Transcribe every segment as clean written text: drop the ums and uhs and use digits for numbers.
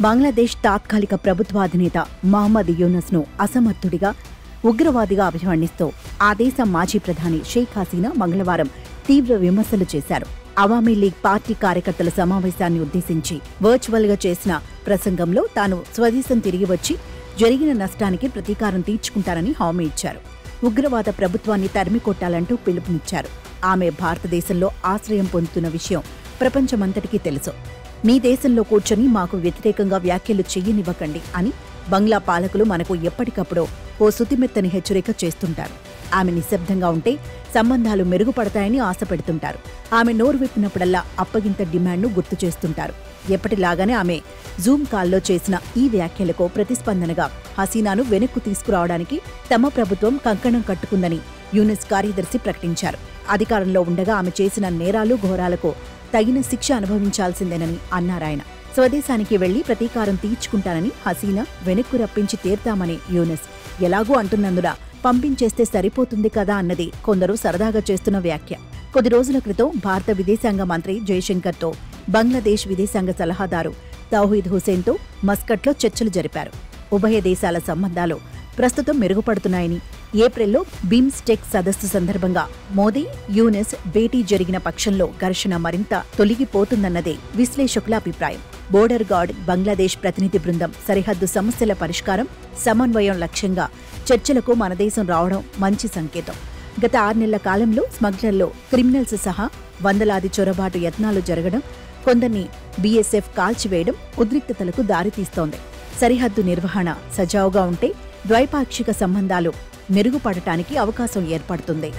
బంగ్లాదేశ్ తాత్కాలిక ప్రభుత్వాధినేత మహమ్మద్ యూనస్ను అసమర్థుడిగా, ఉగ్రవాదిగా అభివర్ణిస్తూ ఆ దేశ మాజీ ప్రధాని షేక్ హసీనా మంగళవారం తీవ్ర విమర్శలు చేశారు. అవామీ లీగ్ పార్టీ కార్యకర్తల సమావేశాన్ని ఉద్దేశించి వర్చువల్గా చేసిన ప్రసంగంలో తాను స్వదేశం తిరిగి వచ్చి జరిగిన నష్టానికి ప్రతీకారం తీర్చుకుంటారని హామీ ఇచ్చారు. ఉగ్రవాద ప్రభుత్వాన్ని తరిమికొట్టాలంటూ పిలుపునిచ్చారు. ఆమె భారతదేశంలో ఆశ్రయం పొందుతున్న విషయం ప్రపంచమంతటికీ తెలుసు. మీ దేశంలో కూర్చొని మాకు వ్యతిరేకంగా వ్యాఖ్యలు చెయ్యనివ్వకండి అని బంగ్లా పాలకులు మనకు ఎప్పటికప్పుడు ఓ సుతిమెత్తని హెచ్చరిక చేస్తుంటారు. ఆమె నిశ్శబ్దంగా ఉంటే సంబంధాలు మెరుగుపడతాయని ఆశ పెడుతుంటారు. ఆమె నోరు విప్పినప్పుడల్లా అప్పగింత డిమాండ్ను గుర్తు చేస్తుంటారు. ఎప్పటిలాగానే ఆమె జూమ్ కాల్లో చేసిన ఈ వ్యాఖ్యలకు ప్రతిస్పందనగా హసీనాను వెనక్కు తీసుకురావడానికి తమ ప్రభుత్వం కంకణం కట్టుకుందని యూనస్ కార్యదర్శి ప్రకటించారు. అధికారంలో ఉండగా ఆమె చేసిన నేరాలు ఘోరాలకు తగిన శిక్ష అనుభవించాల్సిందేనని అన్నారాయన. స్వదేశానికి వెళ్లి ప్రతీకారం తీర్చుకుంటానని హసీనా వెనక్కు రప్పించి తీర్తామని యూనస్ ఎలాగూ అంటున్నందున పంపించేస్తే సరిపోతుంది కదా అన్నది కొందరు సరదాగా చేస్తున్న వ్యాఖ్య. కొద్ది రోజుల క్రితం భారత విదేశాంగ మంత్రి జయశంకర్తో బంగ్లాదేశ్ విదేశాంగ సలహాదారు తౌహీద్ హుసేన్తో మస్కట్లో చర్చలు జరిపారు. ఉభయ దేశాల సంబంధాలు ప్రస్తుతం మెరుగుపడుతున్నాయని, ఏప్రిల్లో బిమ్స్టెక్ సదస్సు సందర్భంగా మోదీ యూనస్ భేటీ జరిగిన పక్షంలో ఘర్షణ మరింత తొలగిపోతుందన్నదే విశ్లేషకుల అభిప్రాయం. బోర్డర్ గార్డ్ బంగ్లాదేశ్ ప్రతినిధి బృందం సరిహద్దు సమస్యల పరిష్కారం, సమన్వయం లక్ష్యంగా చర్చలకు మన దేశం రావడం మంచి సంకేతం. గత 6 నెలల కాలంలో స్మగ్లర్లు, క్రిమినల్స్ సహా వందలాది చొరబాటు యత్నాలు జరగడం, కొందరిని బీఎస్ఎఫ్ కాల్చివేయడం ఉద్రిక్తతలకు దారితీస్తోంది. సరిహద్దు నిర్వహణ సజావుగా ఉంటే ద్వైపాక్షిక సంబంధాలు మెరుగుపడటానికి అవకాశం ఏర్పడుతుంది.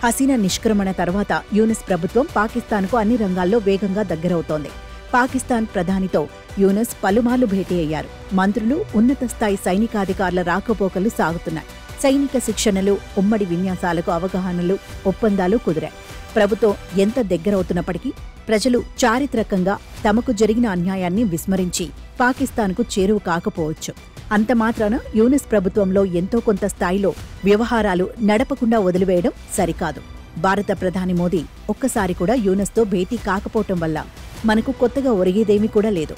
హసీనా నిష్క్రమణ తర్వాత యూనస్ ప్రభుత్వం పాకిస్తాన్కు అన్ని రంగాల్లో వేగంగా దగ్గరవుతోంది. పాకిస్తాన్ ప్రధానితో యూనస్ పలుమార్లు భేటీ అయ్యారు. మంత్రులు, ఉన్నత స్థాయి సైనికాధికారుల రాకపోకలు సాగుతున్నాయి. సైనిక శిక్షణలు, ఉమ్మడి విన్యాసాలకు అవగాహనలు, ఒప్పందాలు కుదిరాయి. ప్రభుత్వం ఎంత దగ్గరవుతున్నప్పటికీ ప్రజలు చారిత్రకంగా తమకు జరిగిన అన్యాయాన్ని విస్మరించి పాకిస్తాన్కు చేరువ కాకపోవచ్చు. అంతమాత్రాన యూనస్ ప్రభుత్వంలో ఎంతో కొంత స్థాయిలో వ్యవహారాలు నడపకుండా వదిలివేయడం సరికాదు. భారత ప్రధాని మోదీ ఒక్కసారి కూడా యూనస్తో భేటీ కాకపోవటం వల్ల మనకు కొత్తగా ఒరిగేదేమీ కూడా లేదు.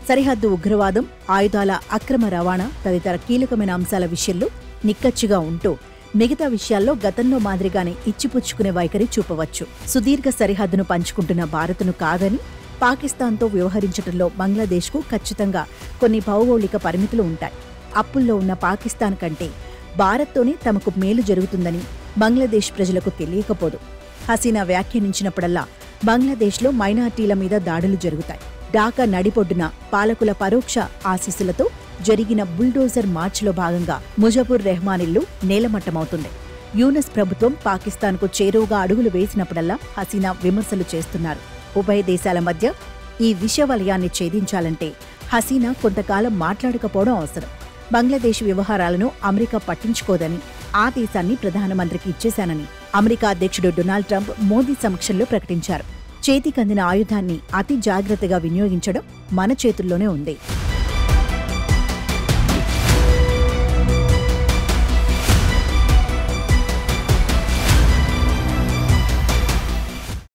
సరిహద్దు ఉగ్రవాదం, ఆయుధాల అక్రమ రవాణా తదితర కీలకమైన అంశాల విషయంలో నిక్కచ్చిగా ఉంటూ మిగతా విషయాల్లో గతంలో మాదిరిగానే ఇచ్చిపుచ్చుకునే వైఖరి చూపవచ్చు. సుదీర్ఘ సరిహద్దును పంచుకుంటున్న భారత్ను కాదని పాకిస్తాన్తో వ్యవహరించడంలో బంగ్లాదేశ్కు ఖచ్చితంగా కొన్ని భౌగోళిక పరిమితులు ఉంటాయి. అప్పుల్లో ఉన్న పాకిస్తాన్ కంటే భారత్తోనే తమకు మేలు జరుగుతుందని బంగ్లాదేశ్ ప్రజలకు తెలియకపోదు. హసీనా వ్యాఖ్యానించినప్పుడల్లా బంగ్లాదేశ్లో మైనార్టీల మీద దాడులు జరుగుతాయి. ఢాకా నడిపొడ్డున పాలకుల పరోక్ష ఆశీస్సులతో జరిగిన బుల్డోజర్ మార్చిలో భాగంగా ముజబుర్ రెహమాన్ ఇల్లు నేలమట్టమవుతుంది. యూనస్ ప్రభుత్వం పాకిస్తాన్కు చేరువగా అడుగులు వేసినప్పుడల్లా హసీనా విమర్శలు చేస్తున్నారు. ఉభయ దేశాల మధ్య ఈ విషవలయాన్ని ఛేదించాలంటే హసీనా కొంతకాలం మాట్లాడకపోవడం అవసరం. బంగ్లాదేశ్ వ్యవహారాలను అమెరికా పట్టించుకోదని, ఆ దేశాన్ని ప్రధానమంత్రికి ఇచ్చేశానని అమెరికా అధ్యక్షుడు డొనాల్డ్ ట్రంప్ మోదీ సమక్షంలో ప్రకటించారు. చేతికందిన ఆయుధాన్ని అతి జాగ్రత్తగా వినియోగించడం మన చేతుల్లోనే ఉంది.